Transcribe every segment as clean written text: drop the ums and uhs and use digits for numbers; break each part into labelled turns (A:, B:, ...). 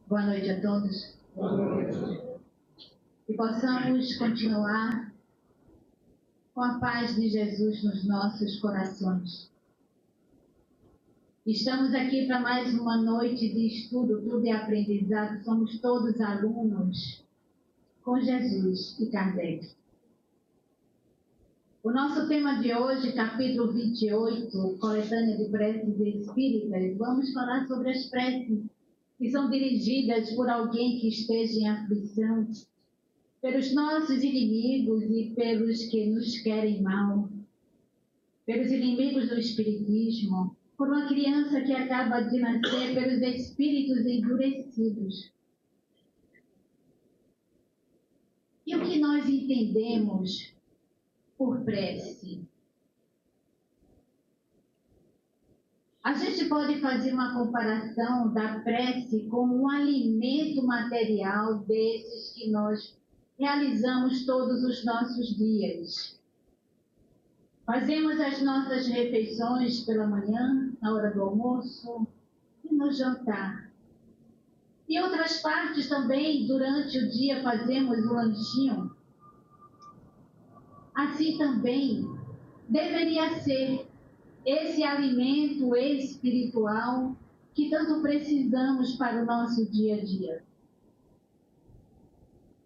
A: Boa noite a todos.
B: Boa noite.
A: Que possamos continuar com a paz de Jesus nos nossos corações. Estamos aqui para mais uma noite de estudo, tudo e aprendizado. Somos todos alunos com Jesus e Kardec. O nosso tema de hoje, capítulo 28, coletânea de preces espíritas, vamos falar sobre as preces que são dirigidas por alguém que esteja em aflição, pelos nossos inimigos e pelos que nos querem mal, pelos inimigos do espiritismo, por uma criança que acaba de nascer, pelos espíritos endurecidos. E o que nós entendemos por prece? A gente pode fazer uma comparação da prece como um alimento material desses que nós realizamos todos os nossos dias. Fazemos as nossas refeições pela manhã, na hora do almoço e no jantar. Em outras partes também, durante o dia, fazemos o lanchinho. Assim também deveria ser esse alimento espiritual que tanto precisamos para o nosso dia a dia.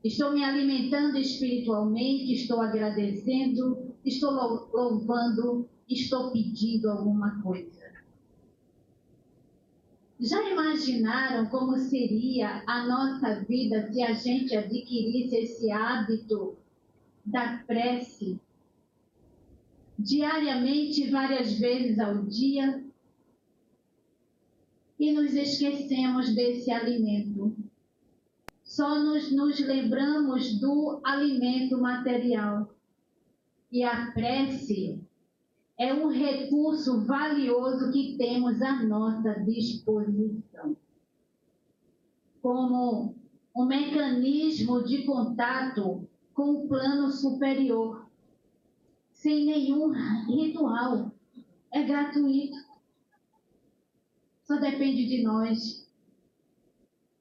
A: Estou me alimentando espiritualmente, estou agradecendo, estou louvando, estou pedindo alguma coisa. Já imaginaram como seria a nossa vida se a gente adquirisse esse hábito da prece diariamente, várias vezes ao dia, e nos esquecemos desse alimento? Só nos lembramos do alimento material. E a prece é um recurso valioso que temos à nossa disposição, como um mecanismo de contato com o plano superior, sem nenhum ritual. É gratuito. Só depende de nós.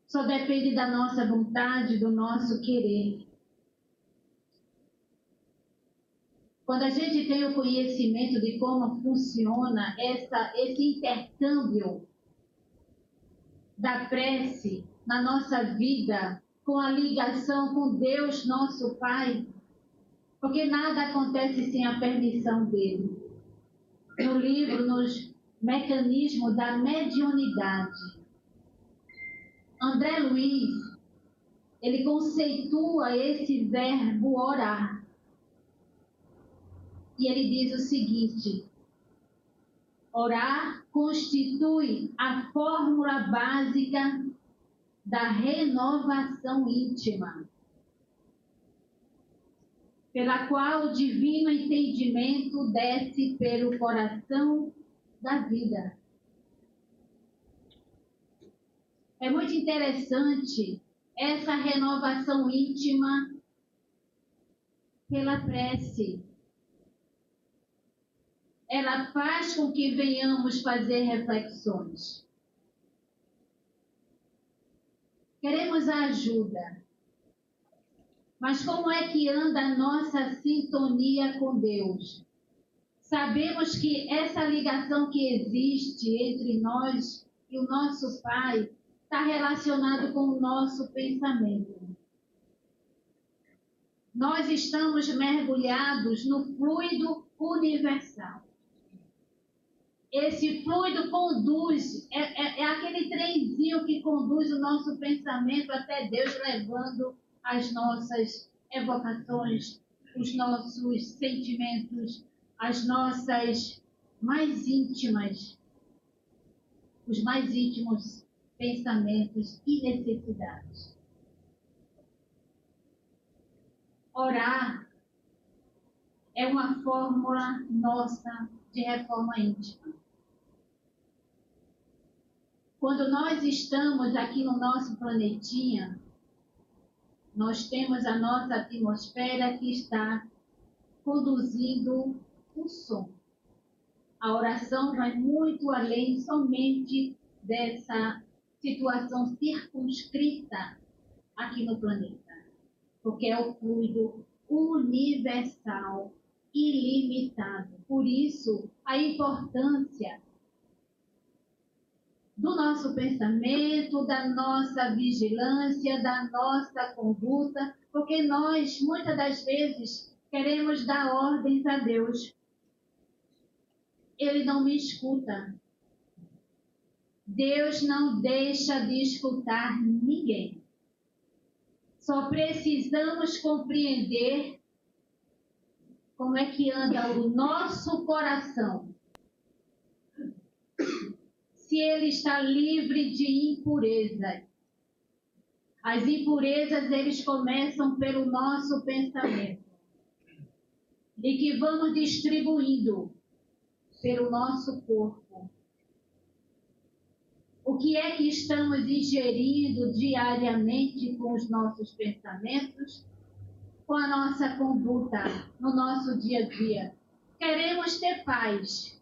A: Só depende da nossa vontade, do nosso querer. Quando a gente tem o conhecimento de como funciona esse intercâmbio da prece na nossa vida, com a ligação com Deus, nosso Pai, porque nada acontece sem a permissão dele. No livro, nos mecanismos da mediunidade, André Luiz, ele conceitua esse verbo orar. E ele diz o seguinte: orar constitui a fórmula básica da renovação íntima, pela qual o divino entendimento desce pelo coração da vida. É muito interessante essa renovação íntima pela prece. Ela faz com que venhamos fazer reflexões. Queremos a ajuda. Mas como é que anda a nossa sintonia com Deus? Sabemos que essa ligação que existe entre nós e o nosso Pai está relacionado com o nosso pensamento. Nós estamos mergulhados no fluido universal. Esse fluido conduz, é aquele trenzinho que conduz o nosso pensamento até Deus, levando as nossas evocações, os nossos sentimentos, as nossas mais íntimas, os mais íntimos pensamentos e necessidades. Orar é uma fórmula nossa de reforma íntima. Quando nós estamos aqui no nosso planetinha, nós temos a nossa atmosfera que está conduzindo o som. A oração vai muito além somente dessa situação circunscrita aqui no planeta, porque é o fluido universal, ilimitado. Por isso, a importância do nosso pensamento, da nossa vigilância, da nossa conduta, porque nós, muitas das vezes, queremos dar ordens a Deus. Ele não me escuta. Deus não deixa de escutar ninguém. Só precisamos compreender como é que anda o nosso coração. Se ele está livre de impurezas. As impurezas, eles começam pelo nosso pensamento. E que vamos distribuindo pelo nosso corpo. O que é que estamos ingerindo diariamente com os nossos pensamentos, com a nossa conduta no nosso dia a dia? Queremos ter paz.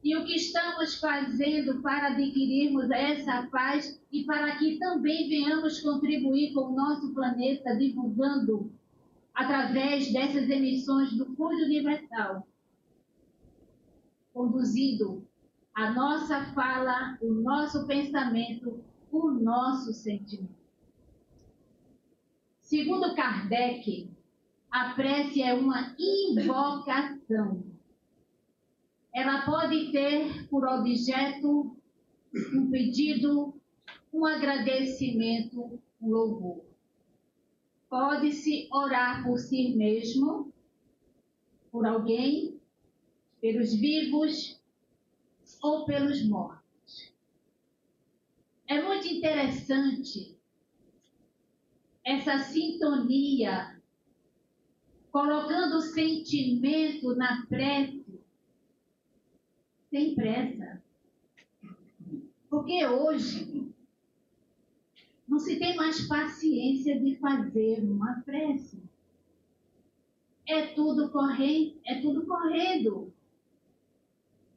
A: E o que estamos fazendo para adquirirmos essa paz e para que também venhamos contribuir com o nosso planeta, divulgando através dessas emissões do fluido universal, conduzindo a nossa fala, o nosso pensamento, o nosso sentimento. Segundo Kardec, a prece é uma invocação. Ela pode ter por objeto um pedido, um agradecimento, um louvor. Pode-se orar por si mesmo, por alguém, pelos vivos ou pelos mortos. É muito interessante essa sintonia, colocando o sentimento na prece, sem pressa. Porque hoje não se tem mais paciência de fazer uma prece. É tudo correndo.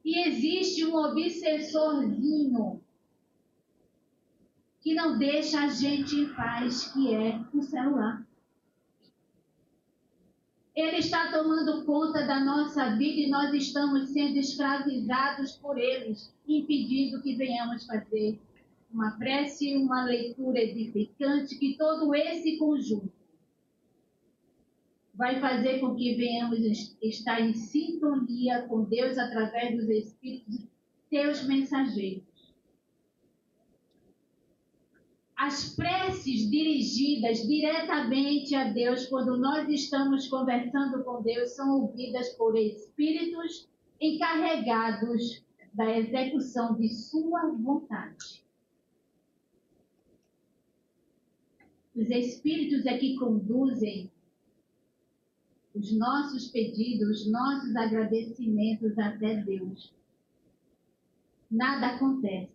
A: E existe um obsessorzinho que não deixa a gente em paz, que é o celular. Ele está tomando conta da nossa vida e nós estamos sendo escravizados por eles, impedindo que venhamos fazer uma prece, uma leitura edificante, que todo esse conjunto vai fazer com que venhamos estar em sintonia com Deus através dos Espíritos, seus mensageiros. As preces dirigidas diretamente a Deus, quando nós estamos conversando com Deus, são ouvidas por espíritos encarregados da execução de sua vontade. Os espíritos é que conduzem os nossos pedidos, os nossos agradecimentos até Deus. Nada acontece.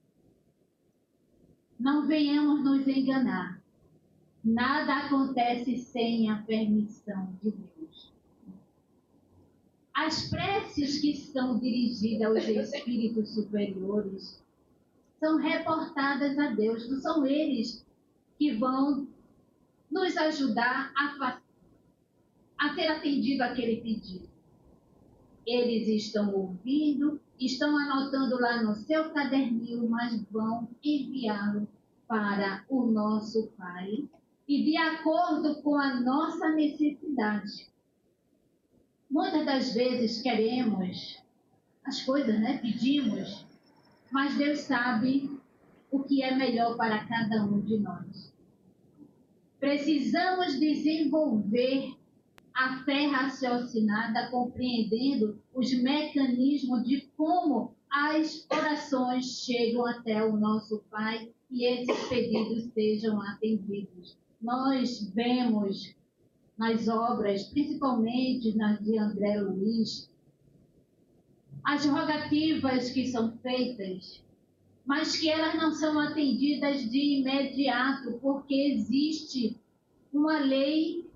A: Não venhamos nos enganar. Nada acontece sem a permissão de Deus. As preces que são dirigidas aos espíritos superiores são reportadas a Deus. Não são eles que vão nos ajudar a ser atendido aquele pedido. Eles estão ouvindo, estão anotando lá no seu caderninho, mas vão enviá-lo para o nosso Pai e de acordo com a nossa necessidade. Muitas das vezes queremos as coisas, pedimos, mas Deus sabe o que é melhor para cada um de nós. Precisamos desenvolver a fé raciocinada, compreendendo os mecanismos de como as orações chegam até o nosso Pai e esses pedidos sejam atendidos. Nós vemos nas obras, principalmente nas de André Luiz, as rogativas que são feitas, mas que elas não são atendidas de imediato, porque existe uma lei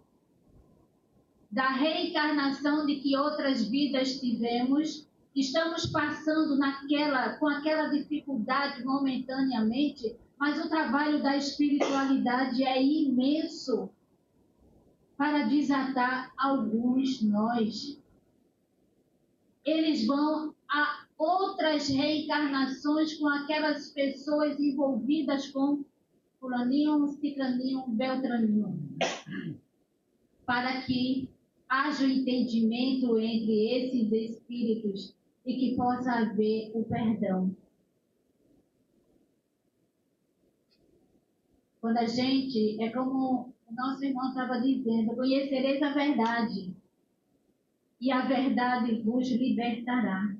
A: da reencarnação de que outras vidas tivemos, estamos passando com aquela dificuldade momentaneamente, Mas o trabalho da espiritualidade é imenso para desatar alguns nós. Eles vão a outras reencarnações com aquelas pessoas envolvidas com fulaninho, ciclaninho, beltraninho, para que haja um entendimento entre esses espíritos e que possa haver o perdão. Quando a gente, é como o nosso irmão estava dizendo, conhecereis a verdade, e a verdade vos libertará.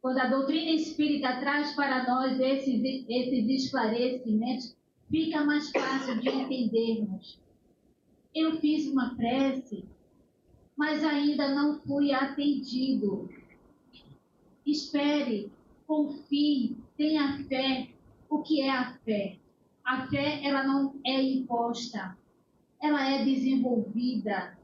A: Quando a doutrina espírita traz para nós esses esclarecimentos, fica mais fácil de entendermos. Eu fiz uma prece, mas ainda não fui atendido. Espere, confie, tenha fé. O que é a fé? A fé, ela não é imposta, ela é desenvolvida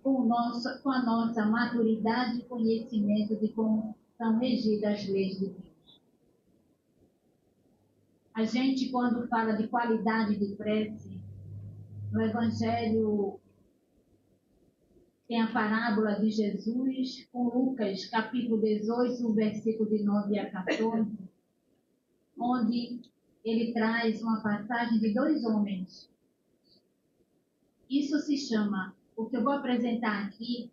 A: com a nossa maturidade e conhecimento de como são regidas as leis de Deus. A gente, quando fala de qualidade de prece, no Evangelho tem a parábola de Jesus com Lucas, capítulo 18, versículo de 9 a 14, onde ele traz uma passagem de 2 homens. Isso se chama, o que eu vou apresentar aqui,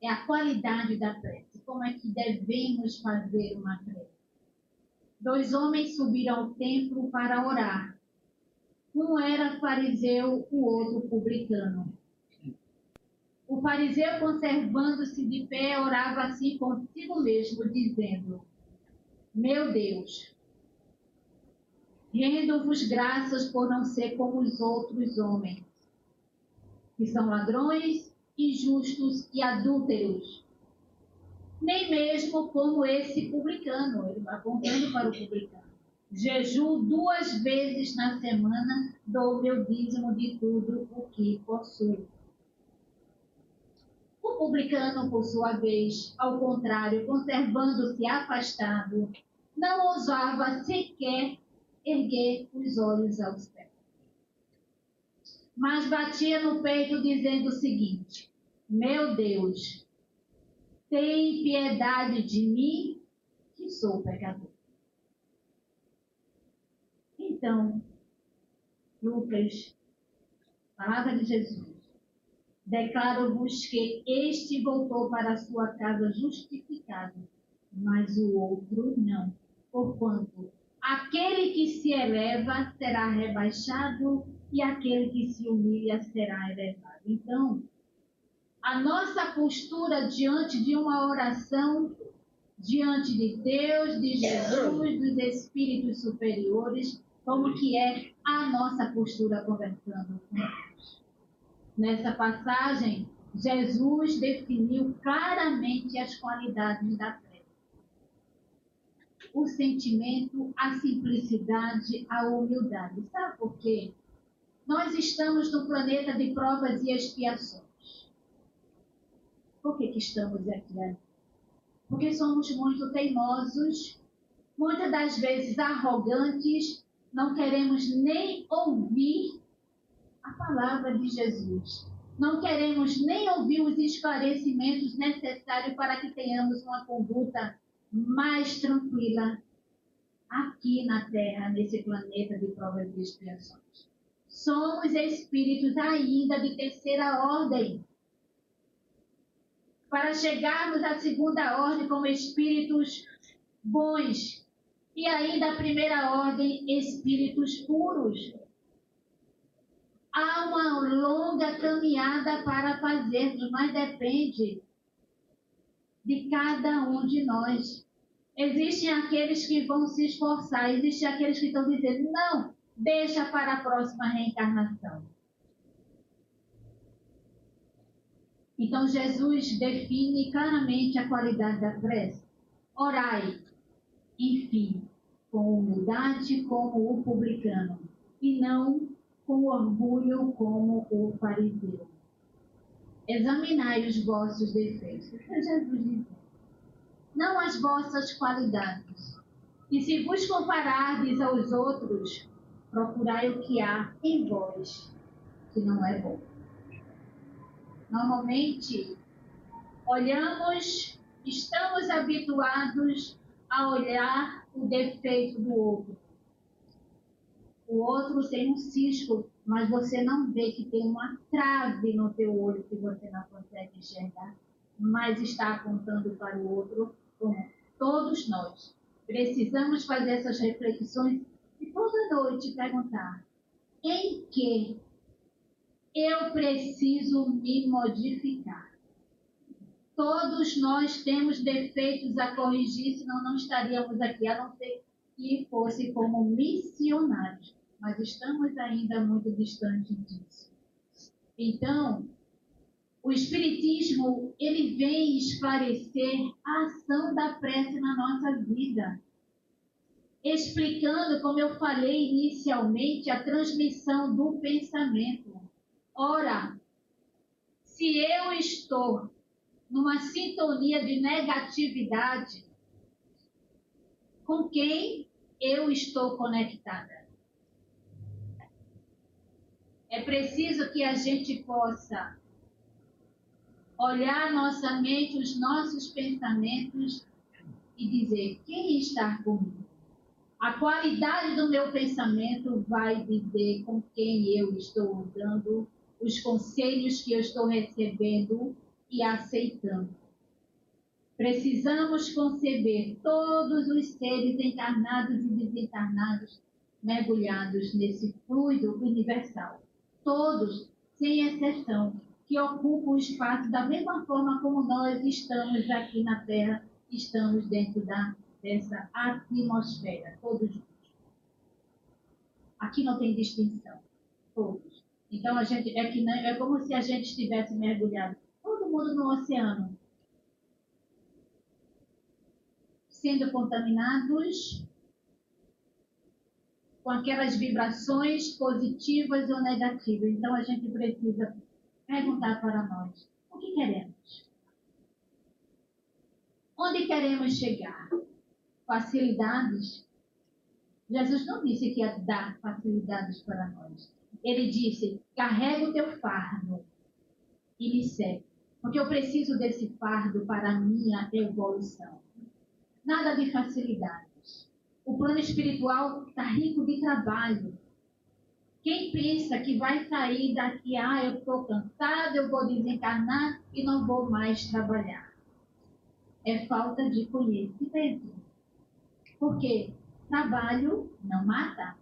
A: é a qualidade da prece. Como é que devemos fazer uma prece? 2 homens subiram ao templo para orar. Um era fariseu, o outro publicano. O fariseu, conservando-se de pé, orava assim consigo mesmo, dizendo: Meu Deus, rendo-vos graças por não ser como os outros homens, que são ladrões, injustos e adúlteros, nem mesmo como esse publicano, ele vai apontando para o publicano. Jejuo 2 vezes na semana, dou meu dízimo de tudo o que possuo. O publicano, por sua vez, ao contrário, conservando-se afastado, não ousava sequer erguer os olhos aos céus, mas batia no peito dizendo o seguinte: Meu Deus, tem piedade de mim, que sou pecador. Então, Lucas, palavra de Jesus, declaro-vos que este voltou para a sua casa justificado, mas o outro não. Porquanto aquele que se eleva será rebaixado e aquele que se humilha será elevado. Então, a nossa postura diante de uma oração, diante de Deus, de Jesus, dos espíritos superiores, como que é a nossa postura conversando com Deus. Nessa passagem, Jesus definiu claramente as qualidades da fé. O sentimento, a simplicidade, a humildade. Sabe por quê? Nós estamos no planeta de provas e expiações. Por que estamos aqui? Porque somos muito teimosos, muitas das vezes arrogantes, não queremos nem ouvir a palavra de Jesus. Não queremos nem ouvir os esclarecimentos necessários para que tenhamos uma conduta mais tranquila aqui na Terra, nesse planeta de provas e expiações. Somos espíritos ainda de terceira ordem. Para chegarmos à segunda ordem como espíritos bons e ainda a primeira ordem, espíritos puros. Há uma longa caminhada para fazermos, mas depende de cada um de nós. Existem aqueles que vão se esforçar, existem aqueles que estão dizendo, não, deixa para a próxima reencarnação. Então, Jesus define claramente a qualidade da prece. Orai, enfim, com humildade como o publicano, e não com orgulho como o fariseu. Examinai os vossos defeitos. É Jesus dizendo. Não as vossas qualidades. E se vos comparardes aos outros, procurai o que há em vós que não é bom. Normalmente, estamos habituados a olhar o defeito do outro. O outro tem um cisco, mas você não vê que tem uma trave no teu olho que você não consegue enxergar, mas está apontando para o outro, como todos nós. Precisamos fazer essas reflexões e toda noite perguntar: em que eu preciso me modificar? Todos nós temos defeitos a corrigir, senão não estaríamos aqui, a não ser que fosse como missionários. Mas estamos ainda muito distantes disso. Então, o Espiritismo, ele vem esclarecer a ação da prece na nossa vida. Explicando, como eu falei inicialmente, a transmissão do pensamento. Ora, se eu estou numa sintonia de negatividade, com quem eu estou conectada? É preciso que a gente possa olhar nossa mente, os nossos pensamentos e dizer: quem está comigo? A qualidade do meu pensamento vai dizer com quem eu estou dando, os conselhos que eu estou recebendo e aceitando. Precisamos conceber todos os seres encarnados e desencarnados mergulhados nesse fluido universal. Todos, sem exceção, que ocupam o espaço da mesma forma como nós estamos aqui na Terra, estamos dentro dessa atmosfera, todos juntos. Aqui não tem distinção, todos. Então, é como se a gente estivesse mergulhado, todo mundo no oceano, sendo contaminados com aquelas vibrações positivas ou negativas. Então, a gente precisa perguntar para nós: o que queremos? Onde queremos chegar? Facilidades? Jesus não disse que ia dar facilidades para nós. Ele disse: carrega o teu fardo e me segue. Porque eu preciso desse fardo para a minha evolução. Nada de facilidades. O plano espiritual está rico de trabalho. Quem pensa que vai sair daqui, eu estou cansado, eu vou desencarnar e não vou mais trabalhar, é falta de conhecimento. Porque trabalho não mata.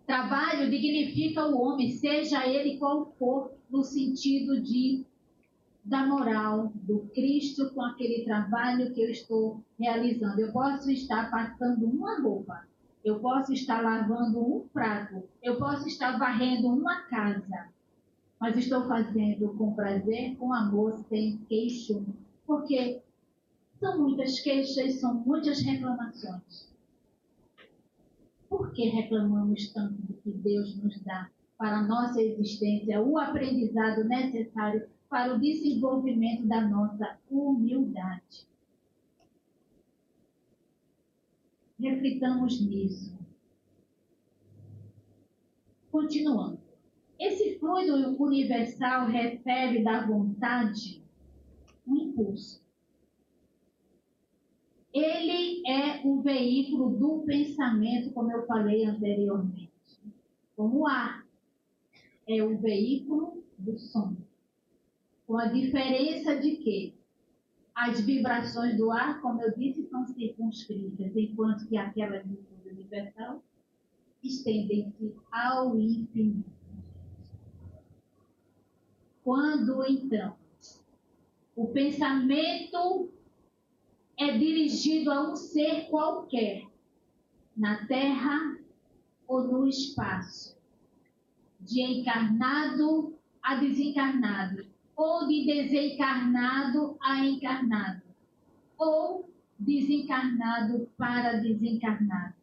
A: Trabalho dignifica o homem, seja ele qual for, no sentido da moral do Cristo com aquele trabalho que eu estou realizando. Eu posso estar passando uma roupa, eu posso estar lavando um prato, eu posso estar varrendo uma casa, mas estou fazendo com prazer, com amor, sem queixo, porque são muitas queixas, são muitas reclamações. Por que reclamamos tanto do que Deus nos dá para a nossa existência, o aprendizado necessário para o desenvolvimento da nossa humildade? Reflitamos nisso. Continuando. Esse fluido universal recebe da vontade um impulso. Ele é o veículo do pensamento, como eu falei anteriormente. Como o ar é o veículo do som. Com a diferença de que as vibrações do ar, como eu disse, são circunscritas, enquanto que aquela do universal estendem-se ao infinito. Quando, então, o pensamento é dirigido a um ser qualquer, na Terra ou no espaço, de encarnado a desencarnado, ou de desencarnado a encarnado, ou desencarnado para desencarnado.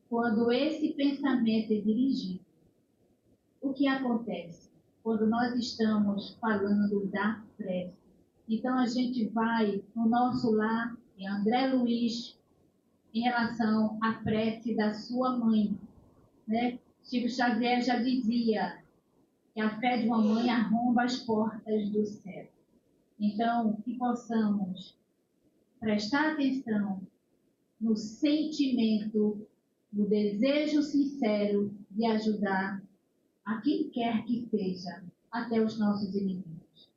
A: Quando esse pensamento é dirigido, o que acontece? Quando nós estamos falando da prece. Então, a gente vai no nosso lar, em André Luiz, em relação à prece da sua mãe, né? Chico Xavier já dizia que a fé de uma mãe arromba as portas do céu. Então, que possamos prestar atenção no sentimento, no desejo sincero de ajudar a quem quer que seja, até os nossos inimigos.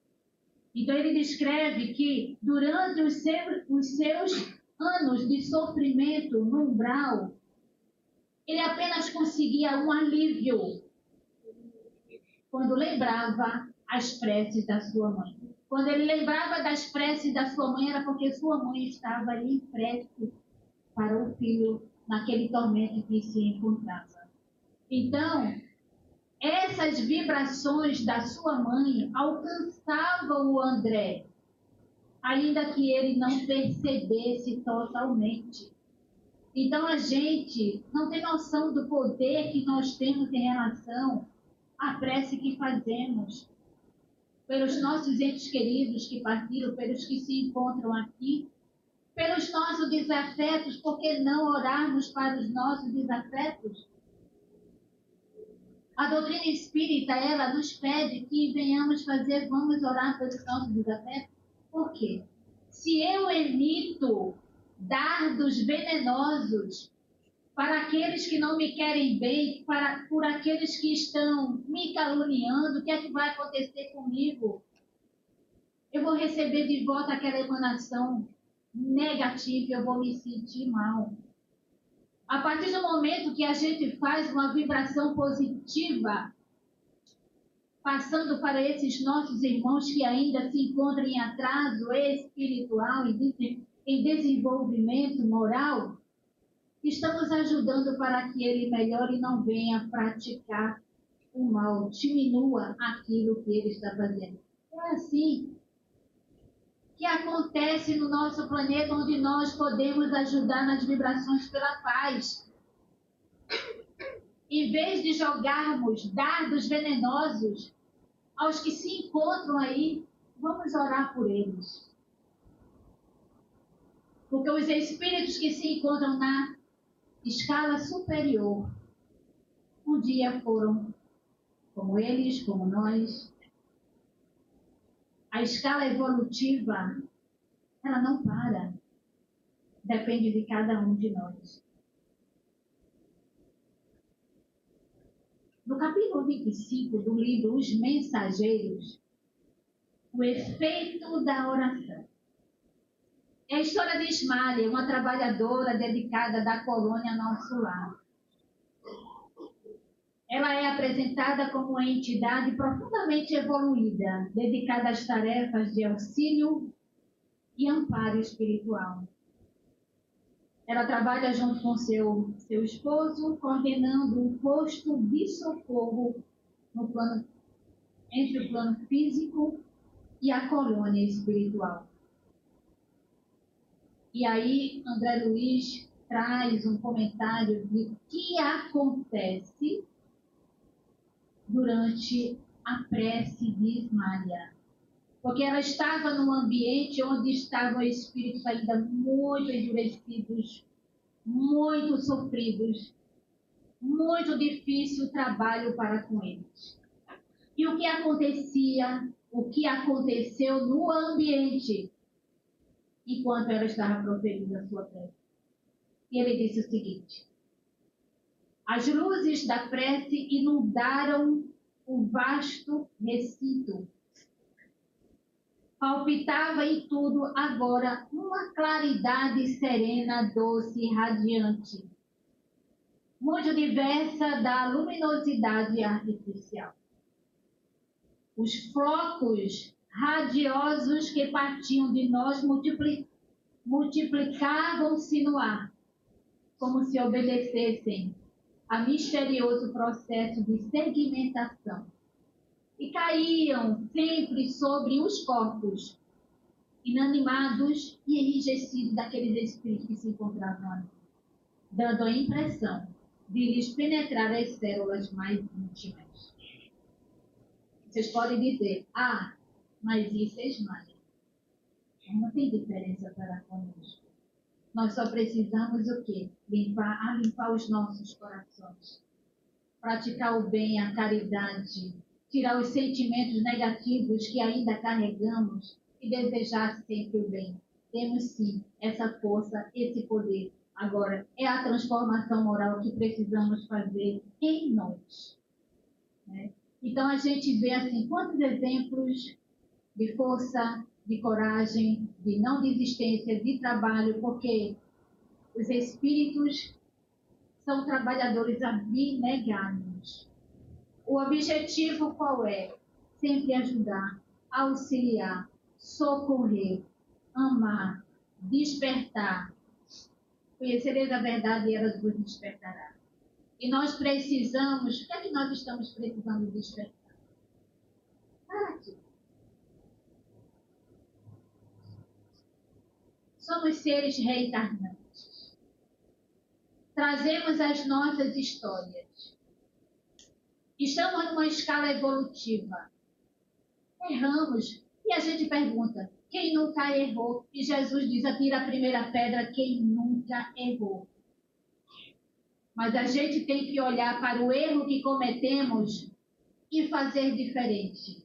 A: Então, ele descreve que durante os seus anos de sofrimento no umbral, ele apenas conseguia um alívio quando lembrava as preces da sua mãe. Quando ele lembrava das preces da sua mãe, era porque sua mãe estava ali em prece para o filho naquele tormento que se encontrava. Então, essas vibrações da sua mãe alcançavam o André, ainda que ele não percebesse totalmente. Então, a gente não tem noção do poder que nós temos em relação à prece que fazemos pelos nossos entes queridos que partiram, pelos que se encontram aqui, pelos nossos desafetos. Por que não orarmos para os nossos desafetos? A doutrina espírita, ela nos pede que vamos orar pelos nossos desafetos. Por quê? Se eu emito dardos venenosos para aqueles que não me querem bem, por aqueles que estão me caluniando, o que é que vai acontecer comigo? Eu vou receber de volta aquela emanação negativa, eu vou me sentir mal. A partir do momento que a gente faz uma vibração positiva, passando para esses nossos irmãos que ainda se encontram em atraso espiritual e em desenvolvimento moral, estamos ajudando para que ele melhore e não venha praticar o mal, diminua aquilo que ele está fazendo. É assim que acontece no nosso planeta, onde nós podemos ajudar nas vibrações pela paz. Em vez de jogarmos dardos venenosos aos que se encontram aí, vamos orar por eles. Porque os espíritos que se encontram na escala superior, um dia foram como eles, como nós. A escala evolutiva, ela não para. Depende de cada um de nós. No capítulo 25 do livro Os Mensageiros, o efeito da oração. É a história de Ismália, uma trabalhadora dedicada da colônia Nosso Lar. Ela é apresentada como uma entidade profundamente evoluída, dedicada às tarefas de auxílio e amparo espiritual. Ela trabalha junto com seu esposo, coordenando um posto de socorro entre o plano físico e a colônia espiritual. E aí, André Luiz traz um comentário de o que acontece durante a prece de Ismália. Porque ela estava num ambiente onde estavam espíritos ainda muito endurecidos, muito sofridos, muito difícil o trabalho para com eles. E o que acontecia, o que aconteceu no ambiente, enquanto ela estava proferindo a sua prece? E ele disse o seguinte: as luzes da prece inundaram o vasto recinto. Palpitava em tudo agora uma claridade serena, doce e radiante, muito diversa da luminosidade artificial. Os flocos radiosos que partiam de nós multiplicavam-se no ar, como se obedecessem a misterioso processo de segmentação, e caíam sempre sobre os corpos inanimados e enrijecidos daqueles espíritos que se encontravam ali, dando a impressão de lhes penetrar as células mais íntimas. Vocês podem dizer, mas isso é Ismália. Não tem diferença para conosco. Nós só precisamos o quê? Limpar os nossos corações. Praticar o bem, a caridade. Tirar os sentimentos negativos que ainda carregamos e desejar sempre o bem. Temos sim essa força, esse poder. Agora, é a transformação moral que precisamos fazer em nós. Né? Então, a gente vê assim, quantos exemplos de força, de coragem, de não desistência, de trabalho, porque os espíritos são trabalhadores abnegados. O objetivo qual é? Sempre ajudar, auxiliar, socorrer, amar, despertar. Conhecereis a verdade e ela vos despertará. E nós precisamos, o que é que nós estamos precisando despertar? Somos seres reencarnantes. Trazemos as nossas histórias. Estamos numa escala evolutiva. Erramos. E a gente pergunta, quem nunca errou? E Jesus diz, atira a primeira pedra quem nunca errou. Mas a gente tem que olhar para o erro que cometemos e fazer diferente.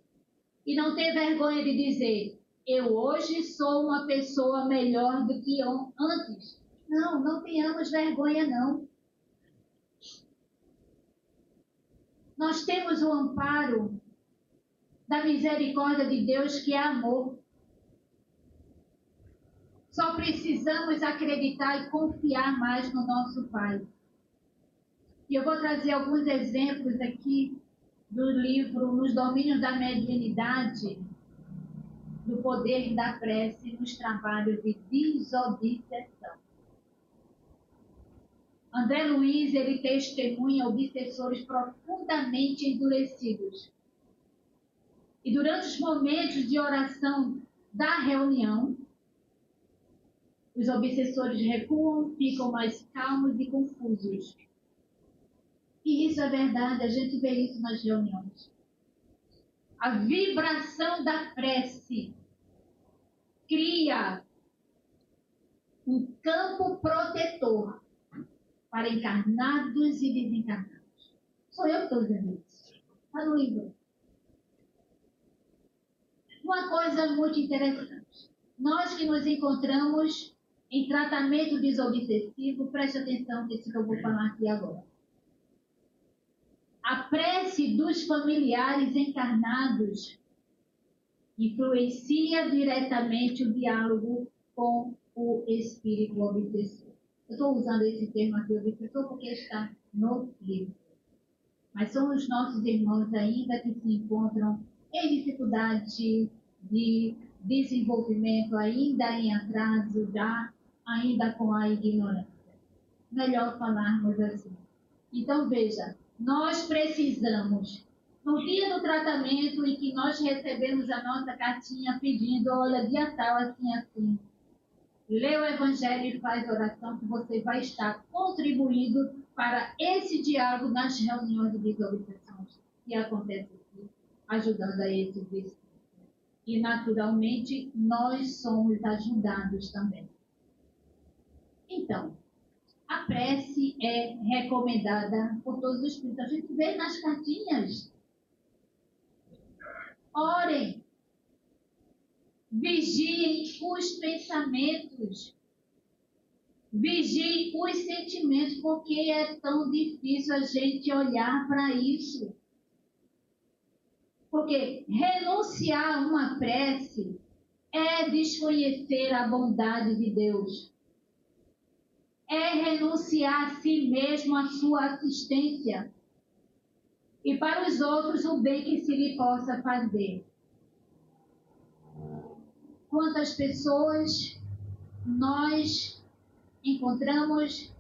A: E não ter vergonha de dizer, eu hoje sou uma pessoa melhor do que antes. Não, não tenhamos vergonha, não. Nós temos o amparo da misericórdia de Deus, que é amor. Só precisamos acreditar e confiar mais no nosso Pai. E eu vou trazer alguns exemplos aqui do livro Nos Domínios da Mediunidade, do poder da prece nos trabalhos de desobsessão. André Luiz, ele testemunha obsessores profundamente endurecidos. E durante os momentos de oração da reunião, os obsessores recuam, ficam mais calmos e confusos. E isso é verdade, a gente vê isso nas reuniões. A vibração da prece cria um campo protetor para encarnados e desencarnados. Sou eu que estou dizendo isso. Está no livro. Uma coisa muito interessante. Nós que nos encontramos em tratamento desobsessivo, preste atenção nisso que eu vou falar aqui agora. A prece dos familiares encarnados influencia diretamente o diálogo com o espírito obsessor. Eu estou usando esse termo aqui, obsessor, porque está no livro. Mas são os nossos irmãos ainda que se encontram em dificuldade de desenvolvimento, ainda em atraso, ainda com a ignorância. Melhor falarmos assim. Então, veja, nós precisamos, no dia do tratamento em que nós recebemos a nossa cartinha pedindo, olha, dia tal, assim, lê o Evangelho e faz oração, que você vai estar contribuindo para esse diálogo nas reuniões de desobsessão que acontece aqui, ajudando a esses espíritos. E, naturalmente, nós somos ajudados também. Então, a prece é recomendada por todos os espíritos. A gente vê nas cartinhas. Orem. Vigiem os pensamentos. Vigiem os sentimentos, porque é tão difícil a gente olhar para isso. Porque renunciar a uma prece é desconhecer a bondade de Deus. É renunciar a si mesmo, a sua assistência. E para os outros, o bem que se lhe possa fazer. Quantas pessoas nós encontramos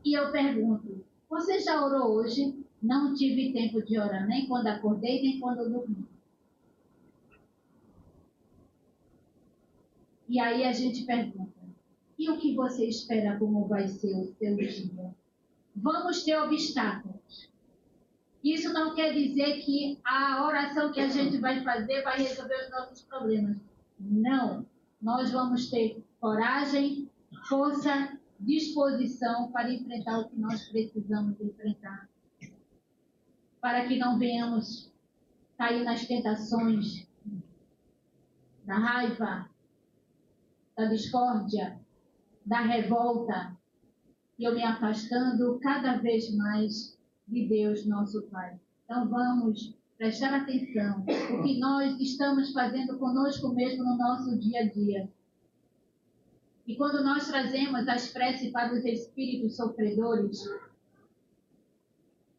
A: e eu pergunto, você já orou hoje? Não tive tempo de orar, nem quando acordei, nem quando dormi. E aí a gente pergunta, e o que você espera como vai ser o seu dia? Vamos ter obstáculos. Isso não quer dizer que a oração que a gente vai fazer vai resolver os nossos problemas. Não. Nós vamos ter coragem, força, disposição para enfrentar o que nós precisamos enfrentar. Para que não venhamos cair nas tentações da raiva, da discórdia, da revolta, e eu me afastando cada vez mais de Deus, nosso Pai. Então vamos prestar atenção no que nós estamos fazendo conosco mesmo no nosso dia a dia. E quando nós trazemos as preces para os espíritos sofredores,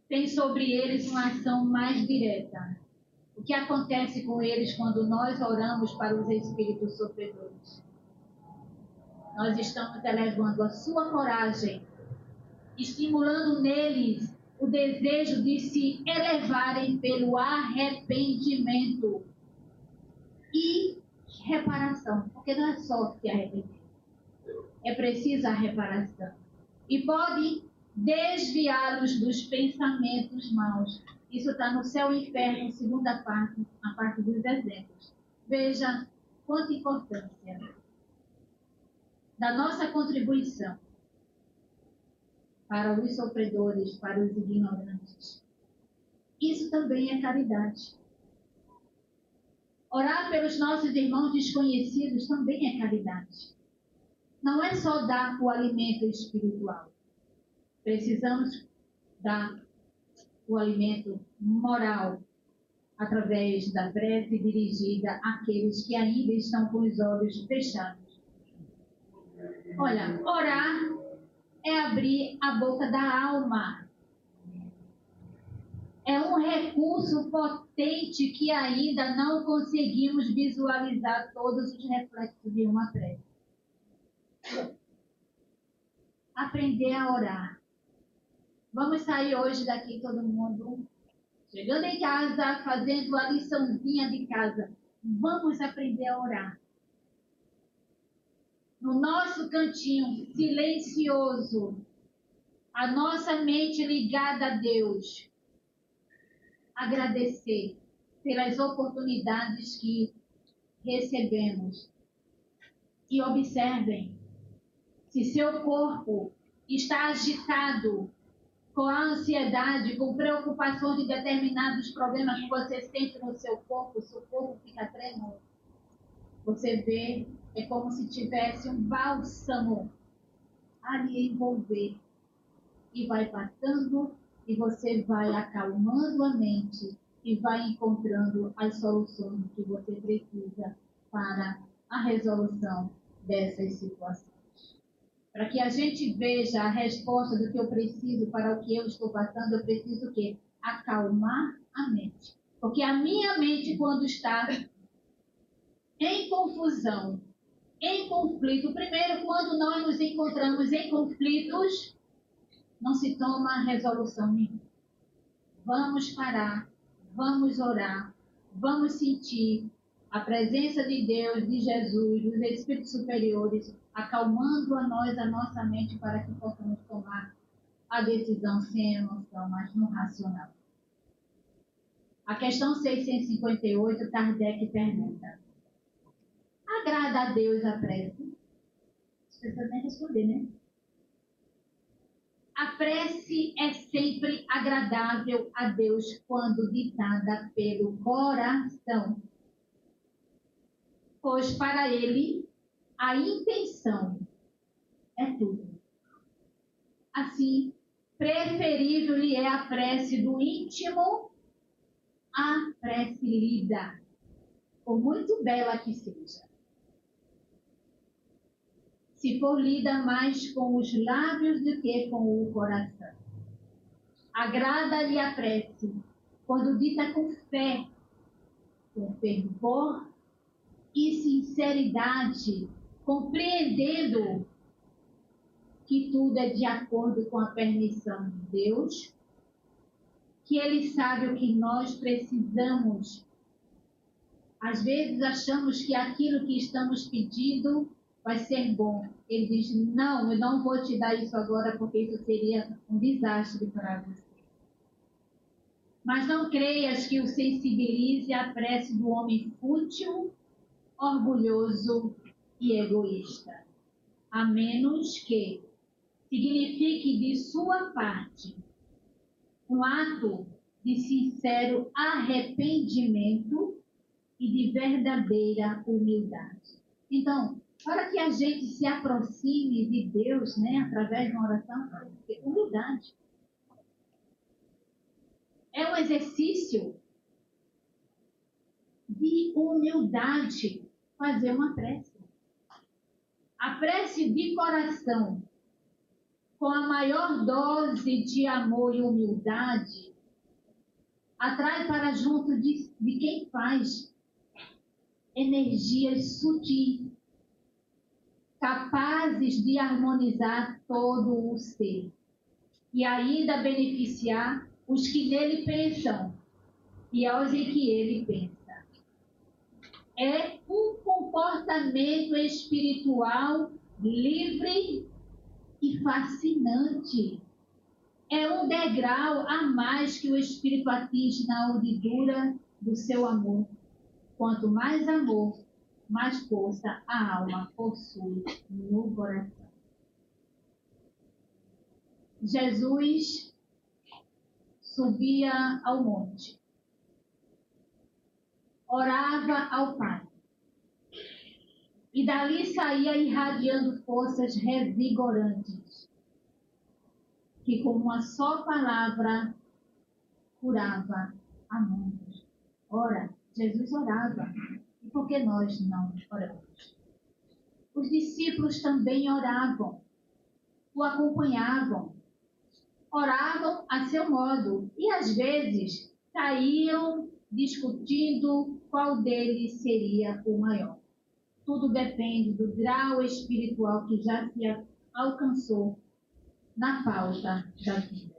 A: tem sobre eles uma ação mais direta. O que acontece com eles quando nós oramos para os espíritos sofredores? Nós estamos elevando a sua coragem, estimulando neles o desejo de se elevarem pelo arrependimento e reparação, porque não é só se arrepender, é preciso a reparação. E pode desviá-los dos pensamentos maus. Isso está no Céu e Inferno, segunda parte, a parte dos exemplos. Veja quanta importância da nossa contribuição para os sofredores, para os ignorantes. Isso também é caridade. Orar pelos nossos irmãos desconhecidos também é caridade. Não é só dar o alimento espiritual. Precisamos dar o alimento moral através da prece dirigida àqueles que ainda estão com os olhos fechados. Olha, orar é abrir a boca da alma. É um recurso potente que ainda não conseguimos visualizar todos os reflexos de uma prece. Aprender a orar. Vamos sair hoje daqui todo mundo, chegando em casa, fazendo a liçãozinha de casa. Vamos aprender a orar. No nosso cantinho, silencioso, a nossa mente ligada a Deus. Agradecer pelas oportunidades que recebemos. E observem, se seu corpo está agitado, com a ansiedade, com preocupação de determinados problemas que você sente no seu corpo fica tremendo. Você vê, é como se tivesse um bálsamo a lhe envolver. E vai passando, e você vai acalmando a mente e vai encontrando as soluções que você precisa para a resolução dessas situações. Para que a gente veja a resposta do que eu preciso para o que eu estou passando, eu preciso o quê? Acalmar a mente. Porque a minha mente, quando está em confusão, em conflito, primeiro, quando nós nos encontramos em conflitos, não se toma resolução nenhuma. Vamos parar, vamos orar, vamos sentir a presença de Deus, de Jesus, dos Espíritos superiores, acalmando a nós, a nossa mente, para que possamos tomar a decisão sem emoção, mas no racional. A questão 658, Kardec pergunta: agrada a Deus a prece? As pessoas nem responder, né? A prece é sempre agradável a Deus quando ditada pelo coração, pois para Ele a intenção é tudo. Assim, preferível lhe é a prece do íntimo à prece lida, por muito bela que seja. Se for lida mais com os lábios do que com o coração. Agrada-lhe a prece quando dita com fé, com fervor e sinceridade, compreendendo que tudo é de acordo com a permissão de Deus, que Ele sabe o que nós precisamos. Às vezes achamos que aquilo que estamos pedindo vai ser bom. Ele diz: não, eu não vou te dar isso agora porque isso seria um desastre para você. Mas não creias que o sensibilize à prece do homem fútil, orgulhoso e egoísta. a menos que signifique de sua parte um ato de sincero arrependimento e de verdadeira humildade. Então, para que a gente se aproxime de Deus, né, através de uma oração, humildade. É um exercício de humildade fazer uma prece. A prece de coração, com a maior dose de amor e humildade, atrai para junto de quem faz energias sutis, capazes de harmonizar todo o ser e ainda beneficiar os que nele pensam e aos em que ele pensa. É um comportamento espiritual livre e fascinante. É um degrau a mais que o espírito atinge na hendidura do seu amor. Quanto mais amor, mais força a alma possui no coração. Jesus subia ao monte, orava ao Pai, e dali saía irradiando forças revigorantes, que com uma só palavra curava a muitos. Ora, Jesus orava, e por que nós não oramos? Os discípulos também oravam, o acompanhavam, oravam a seu modo, e às vezes saíam discutindo qual deles seria o maior. Tudo depende do grau espiritual que já se alcançou na pauta da vida.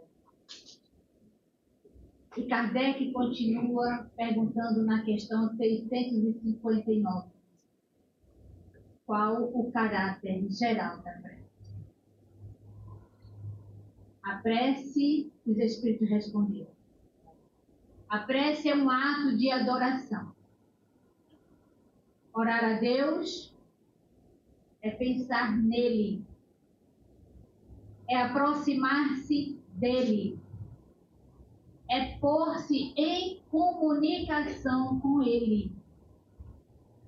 A: E Kardec continua perguntando na questão 659. Qual o caráter geral da prece? A prece, os Espíritos responderam. A prece é um ato de adoração. Orar a Deus é pensar nele, é aproximar-se dele, é pôr-se em comunicação com ele.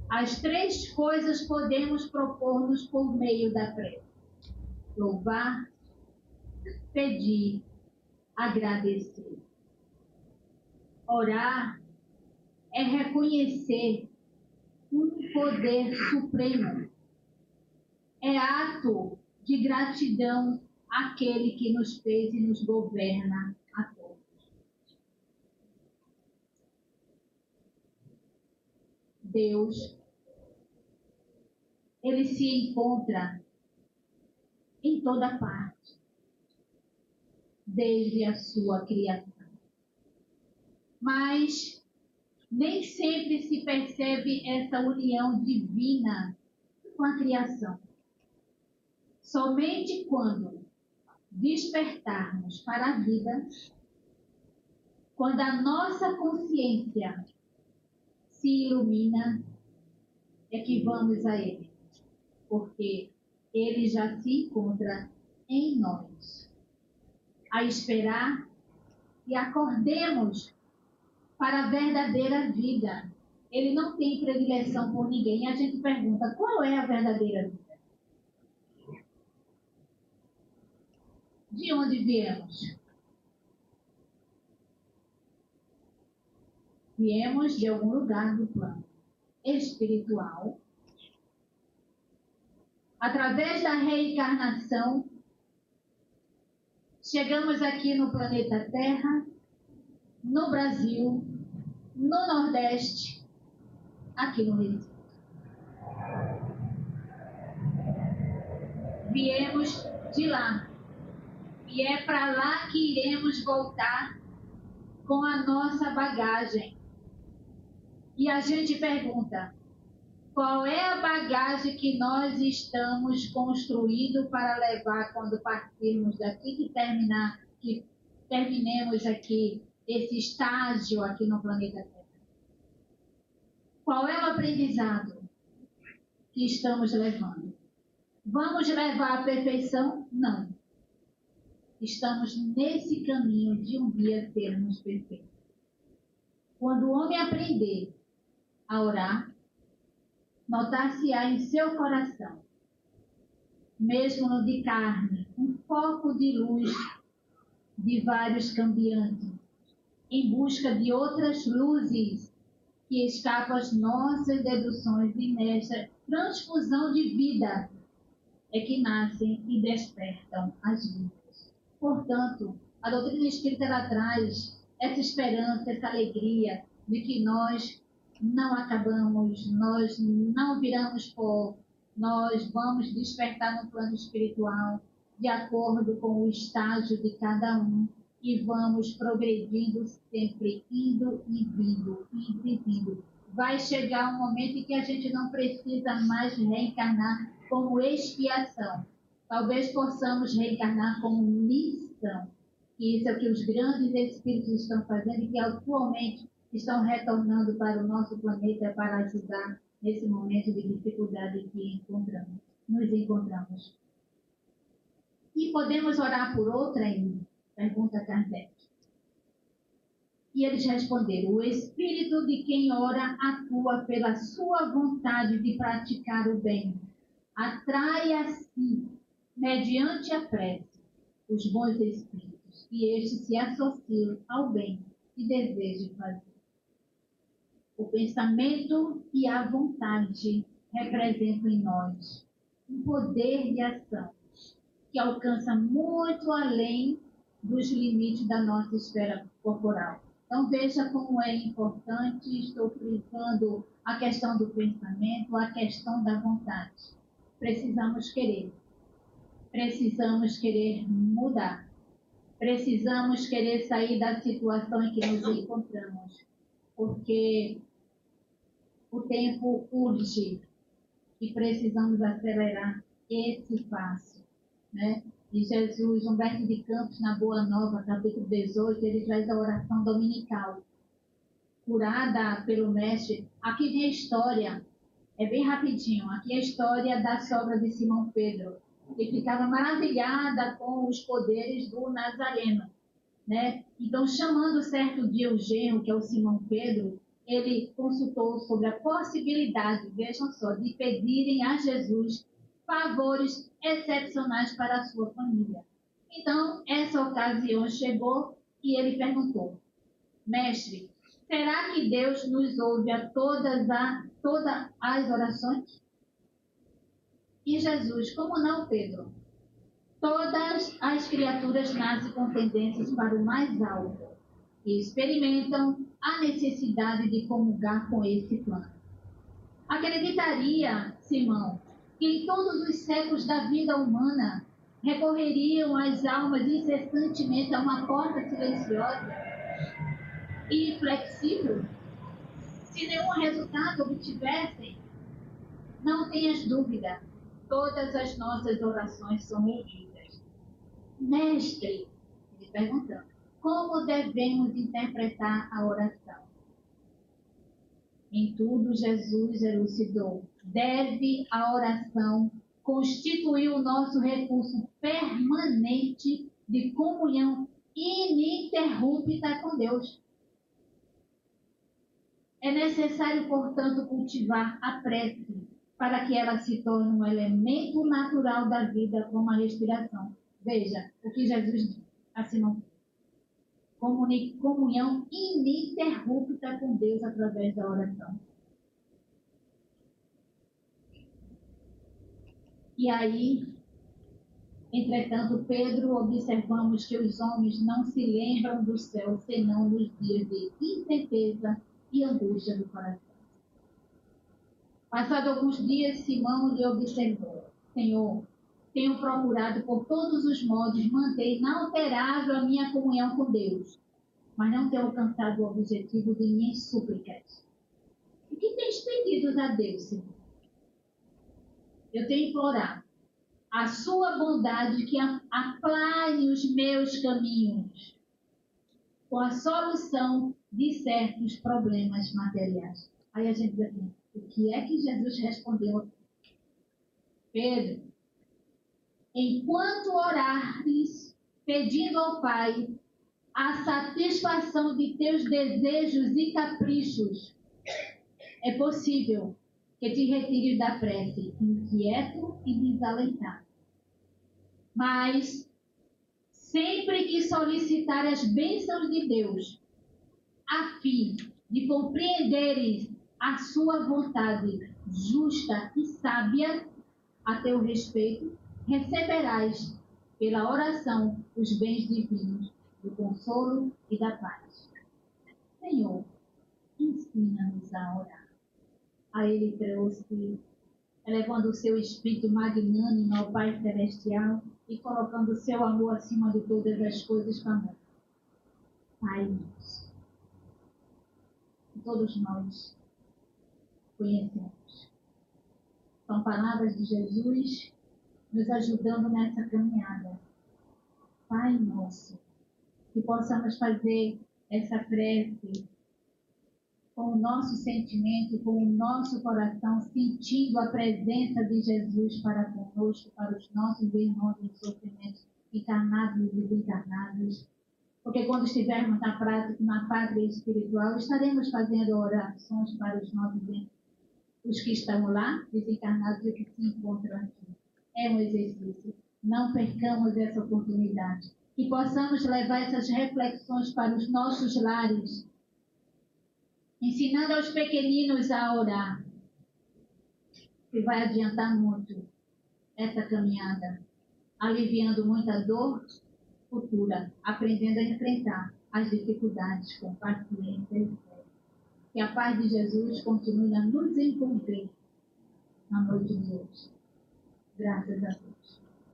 A: As três coisas podemos propor-nos por meio da prece: louvar, pedir, agradecer. Orar é reconhecer um poder supremo. É ato de gratidão àquele que nos fez e nos governa a todos. Deus, ele se encontra em toda parte, desde a sua criação. Mas nem sempre se percebe essa união divina com a criação. Somente quando despertarmos para a vida, quando a nossa consciência se ilumina, é que vamos a Ele, porque Ele já se encontra em nós, a esperar e acordemos para a verdadeira vida. Ele não tem predileção por ninguém. E a gente pergunta, qual é a verdadeira vida? De onde viemos? Viemos de algum lugar do plano espiritual. Através da reencarnação, chegamos aqui no planeta Terra, no Brasil, no Nordeste, aqui no Recife. Viemos de lá. E é para lá que iremos voltar com a nossa bagagem. E a gente pergunta, qual é a bagagem que nós estamos construindo para levar quando partirmos daqui, que terminemos aqui esse estágio aqui no planeta Terra? Qual é o aprendizado que estamos levando? Vamos levar à perfeição? Não. Estamos nesse caminho de um dia sermos perfeitos. Quando o homem aprender a orar, notar-se-á em seu coração, mesmo no de carne, um foco de luz de vários cambiantes, em busca de outras luzes que escapam às nossas deduções, e nesta transfusão de vida é que nascem e despertam as vidas. Portanto, a doutrina espírita ela traz essa esperança, essa alegria de que nós não acabamos, nós não viramos pó, nós vamos despertar no plano espiritual de acordo com o estágio de cada um e vamos progredindo sempre, indo e vindo, indo e vindo. Vai chegar um momento em que a gente não precisa mais reencarnar como expiação. Talvez possamos reencarnar como missão. E isso é o que os grandes espíritos estão fazendo e que atualmente estão retornando para o nosso planeta para ajudar nesse momento de dificuldade que nos encontramos. E podemos orar por outra ainda? Pergunta Kardec. E eles responderam: o espírito de quem ora atua pela sua vontade de praticar o bem. Atrai a si, mediante a prece, os bons espíritos, e estes se associam ao bem que desejam fazer. O pensamento e a vontade representam em nós um poder de ação que alcança muito além dos limites da nossa esfera corporal. Então, veja como é importante, estou frisando a questão do pensamento, a questão da vontade. Precisamos querer mudar, precisamos querer sair da situação em que nos encontramos, porque o tempo urge e precisamos acelerar esse passo, né? E Jesus, Humberto de Campos, na Boa Nova, capítulo 18, ele traz a oração dominical, curada pelo mestre. Aqui vem a história, é bem rapidinho, aqui é a história da sogra de Simão Pedro, que ficava maravilhada com os poderes do Nazareno, né? Então, chamando certo dia o genro, que é o Simão Pedro, ele consultou sobre a possibilidade, vejam só, de pedirem a Jesus favores excepcionais para a sua família. Então, essa ocasião chegou e ele perguntou: mestre, será que Deus nos ouve a todas as orações? E Jesus: como não, Pedro? Todas as criaturas nascem com tendências para o mais alto e experimentam a necessidade de comungar com esse plano. Acreditaria, Simão, que em todos os séculos da vida humana recorreriam as almas incessantemente a uma porta silenciosa e inflexível, se nenhum resultado obtivessem? Não tenhas dúvida, todas as nossas orações são ouvidas. Mestre, ele perguntando, como devemos interpretar a oração? Em tudo, Jesus elucidou. Deve a oração constituir o nosso recurso permanente de comunhão ininterrupta com Deus. É necessário, portanto, cultivar a prece para que ela se torne um elemento natural da vida, como a respiração. Veja o que Jesus assinou. Comunhão ininterrupta com Deus através da oração. E aí, entretanto, Pedro, observamos que os homens não se lembram do céu senão nos dias de incerteza e angústia do coração. Passado alguns dias, Simão lhe observou: Senhor, tenho procurado por todos os modos manter inalterável a minha comunhão com Deus, mas não tenho alcançado o objetivo de minhas súplicas. O que tens pedido a Deus, Senhor? Eu tenho implorado a sua bondade que aplane os meus caminhos com a solução de certos problemas materiais. Aí a gente diz assim, o que é que Jesus respondeu? Pedro, enquanto orares, pedindo ao Pai a satisfação de teus desejos e caprichos, é possível que te retires da prece, inquieto e desalentado. Mas, sempre que solicitar as bênçãos de Deus, a fim de compreenderes a sua vontade justa e sábia a teu respeito, receberás pela oração os bens divinos do consolo e da paz. Senhor, ensina-nos a orar. A Ele trouxe, elevando o seu espírito magnânimo ao Pai Celestial e colocando o seu amor acima de todas as coisas, clamando: Pai nosso. Todos nós conhecemos. São palavras de Jesus nos ajudando nessa caminhada. Pai nosso, que possamos fazer essa prece com o nosso sentimento, com o nosso coração, sentindo a presença de Jesus para conosco, para os nossos irmãos em sofrimento, encarnados e desencarnados. Porque quando estivermos na pátria espiritual, estaremos fazendo orações para os nossos irmãos, os que estão lá, desencarnados e os que se encontram aqui. É um exercício. Não percamos essa oportunidade. Que possamos levar essas reflexões para os nossos lares, ensinando aos pequeninos a orar, que vai adiantar muito essa caminhada, aliviando muita dor futura, aprendendo a enfrentar as dificuldades com paciência e fé. Que a paz de Jesus continue a nos envolver na noite de hoje. Graças a Deus.